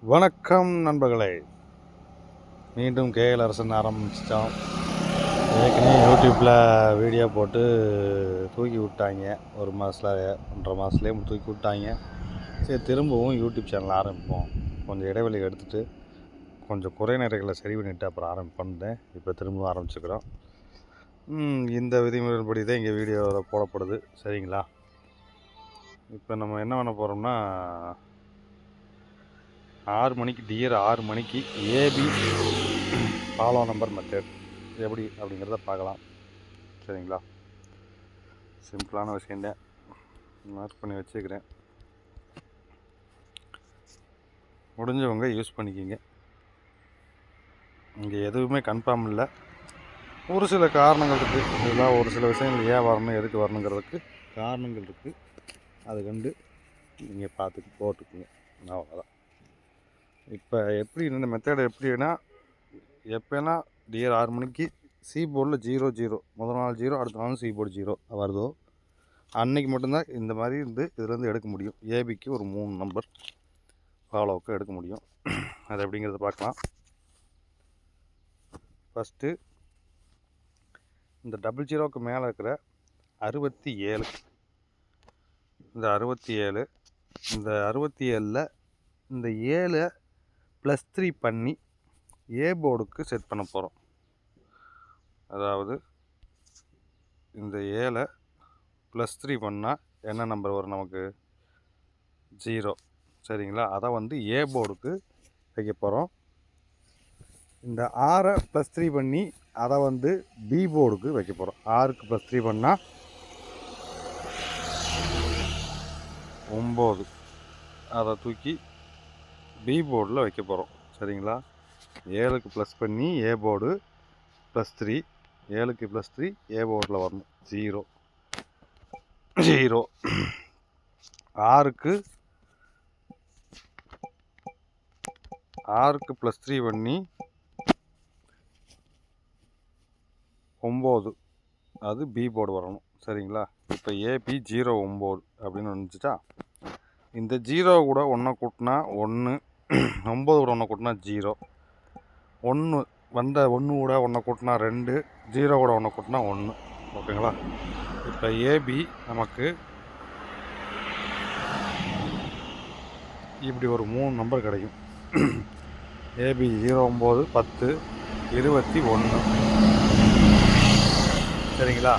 வணக்கம் நண்பர்களே, மீண்டும் கேஎல் அரசன் ஆரம்பிச்சிட்டோம். ஏற்கனவே யூடியூப்பில் வீடியோ போட்டு தூக்கி விட்டாங்க. ஒரு மாதத்தில் 1.5 மாதத்துலேயே தூக்கி விட்டாங்க. சரி, திரும்பவும் யூடியூப் சேனல் ஆரம்பிப்போம். கொஞ்சம் இடைவெளி எடுத்துகிட்டு கொஞ்சம் குறை நிறைகளை சரி பண்ணிவிட்டு அப்புறம் ஆரம்பிப்பேன். இப்போ திரும்பவும் ஆரம்பிச்சுக்கிறோம். இந்த விதிமுறைப்படி தான் இங்கே வீடியோவில் போடப்படுது. சரிங்களா? இப்போ நம்ம என்ன பண்ண போகிறோம்னா, 6 மணிக்கு டியர் 6 மணிக்கு ஏபி ஃபாலோ நம்பர் மெத்தட் எப்படி அப்படிங்கிறத பார்க்கலாம். சரிங்களா? சிம்பிளான விஷயந்தான், மார்க் பண்ணி வச்சுக்கிறேன். முடிஞ்சவங்க யூஸ் பண்ணிக்கிங்க. இங்கே எதுவுமே கன்ஃபார்ம் இல்லை. ஒரு சில காரணங்கள் இருக்குது. இதெல்லாம் ஒரு சில விஷயங்கள் ஏன் வரணும், எதுக்கு வரணுங்கிறதுக்கு காரணங்கள் இருக்குது. அது கண்டு நீங்கள் பார்த்துட்டு போட்டுக்குங்க. அவ்வளோதான். இப்போ எப்படி இந்த மெத்தட் எப்படின்னா, எப்போனா டியர் 6 மணிக்கு சி போர்டில் 0 முதல் நாள் 0, அடுத்த நாள் சி போர்டு 0 வருதோ அன்னைக்கு மட்டும்தான் இந்த மாதிரி இதுலேருந்து எடுக்க முடியும். ஏபிக்கு ஒரு 3 நம்பர் ஃபாலோவுக்கு எடுக்க முடியும். அது எப்படிங்கிறத பார்க்கலாம். ஃபஸ்ட்டு இந்த 00க்கு மேலே இருக்கிற 67, இந்த 67, இந்த 67ல் இந்த 7 +3 பண்ணி ஏ போர்டுக்கு செட் பண்ண போகிறோம். அதாவது இந்த 7 +3 பண்ணால் என்ன நம்பர் வரும் நமக்கு? 0. சரிங்களா? அதை ஏ போர்டுக்கு வைக்க போகிறோம். இந்த 6 +3 பண்ணி அதை பி போர்டுக்கு வைக்க போகிறோம். 6க்கு +3 பண்ணால் 9. அதை தூக்கி பி போர்டில் வைக்க போகிறோம். சரிங்களா? 7க்கு ப்ளஸ் பண்ணி ஏ போர்டு +3, 7க்கு +3 ஏ போர்டில் வரணும். 0. 6க்கு +3 பண்ணி 9, அது பி போர்டு வரணும். சரிங்களா? இப்போ ஏபி 09 அப்படின்னு வந்துச்சுட்டா, இந்த 0 கூட 1 கூட்டினா 1, 9 கூட 1 கூட்டினா 0, 1 வந்த 1 கூட 1 கூட்டினா 2, 0 கூட 1 கூட்டினா 1. ஓகேங்களா? இப்போ ஏபி நமக்கு இப்படி ஒரு 3 நம்பர் கிடைக்கும். ஏபி 09, 10, 21. சரிங்களா?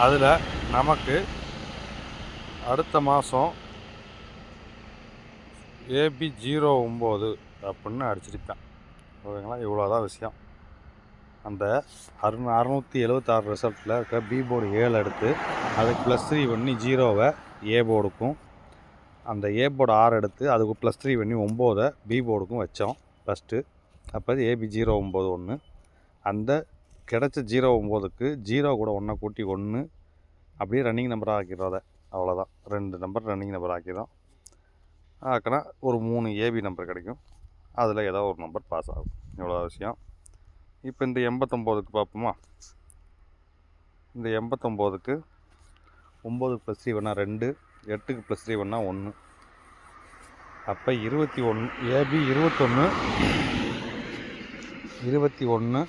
அதில் நமக்கு அடுத்த மாதம் ஏபி 09 அப்படின்னு அடிச்சிருப்பேன். ஓகேங்களா? இவ்வளோதான் விஷயம். அந்த 676 ரிசல்ட்டில் இருக்க பி போர்டு 7 எடுத்து அதுக்கு +3 பண்ணி 0வை ஏ போர்டுக்கும், அந்த ஏ போர்டு 6 எடுத்து அதுக்கு +3 பண்ணி 9வை பி போர்டுக்கும் வச்சோம் ஃபஸ்ட்டு. அப்போ ஏபி 091. அந்த கிடச்ச 09க்கு 0 கூட 1 கூட்டி 1 அப்படியே ரன்னிங் நம்பராக ஆக்கிடும். அதை அவ்வளோதான். 2 நம்பர் ரன்னிங் நம்பர் ஆக்கிடும். ஆக்கினா ஒரு 3 ஏபி நம்பர் கிடைக்கும். அதில் ஏதோ ஒரு நம்பர் பாஸ் ஆகும். இவ்வளோ விஷயம். இப்போ இந்த 89க்கு பார்ப்போமா? இந்த 89க்கு 9க்கு +3 பண்ணால் 2, 8க்கு +3 பண்ணால் 1. அப்போ 21. ஏபி 21, 21,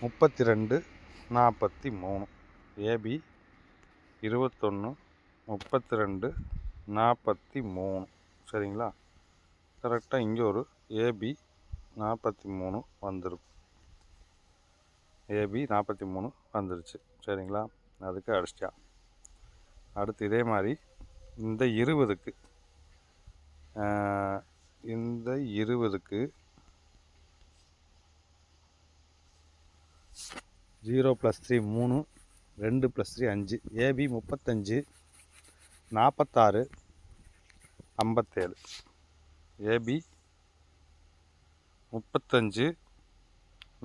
32, 43. ஏபி 21, 32, 43. சரிங்களா? கரெக்டாக இங்கே ஒரு ஏபி 43 வந்துடும். ஏபி 43 வந்துருச்சு. சரிங்களா? அதுக்கு அடிச்சிட்டா. அடுத்து இதே மாதிரி இந்த 20க்கு 0 +3 3, 2 +3 5. ஏபி 35, 46, 57. ஏபி 35,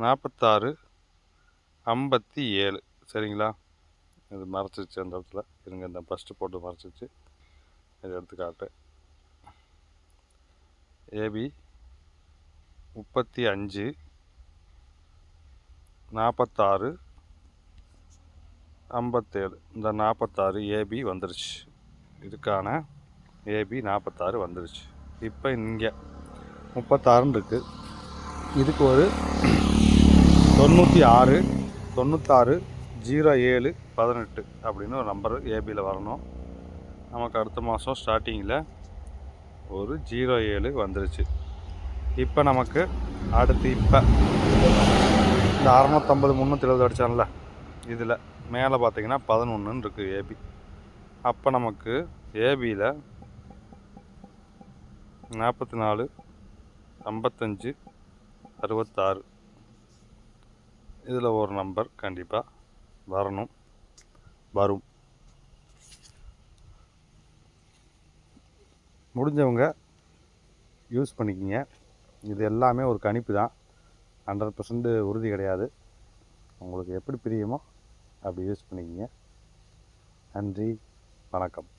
46, 57. சரிங்களா? இது மறைச்சிச்சு அந்த இடத்துல. இருங்க, இந்த ஃபஸ்ட்டு போட்டு மறைச்சிச்சு. இதை எடுத்து காட்டுறேன். ஏபி 35, 46, 57. இந்த 46 ஏபி வந்துருச்சு. இதுக்கான ஏபி 46 வந்துருச்சு. இப்போ இங்கே 36 இருக்குது. இதுக்கு ஒரு 96 96 07 18 அப்படின்னு ஒரு நம்பர் ஏபியில் வரணும். நமக்கு அடுத்த மாதம் ஸ்டார்டிங்கில் ஒரு 07 வந்துருச்சு. இப்போ நமக்கு அடுத்து இப்போ இந்த 650 370 அடித்தான்ல, இதில் மேலே பார்த்தீங்கன்னா 11 இருக்குது ஏபி. அப்போ நமக்கு ஏபியில் 44 55 66 இதில் ஒரு நம்பர் கண்டிப்பாக வரும். முடிஞ்சவங்க யூஸ் பண்ணிக்கிங்க. இது எல்லாமே ஒரு கணிப்பு தான், 100% உறுதி கிடையாது. உங்களுக்கு எப்படி பிரியுமோ அப்படி யூஸ் பண்ணிக்கிங்க. நன்றி, வணக்கம்.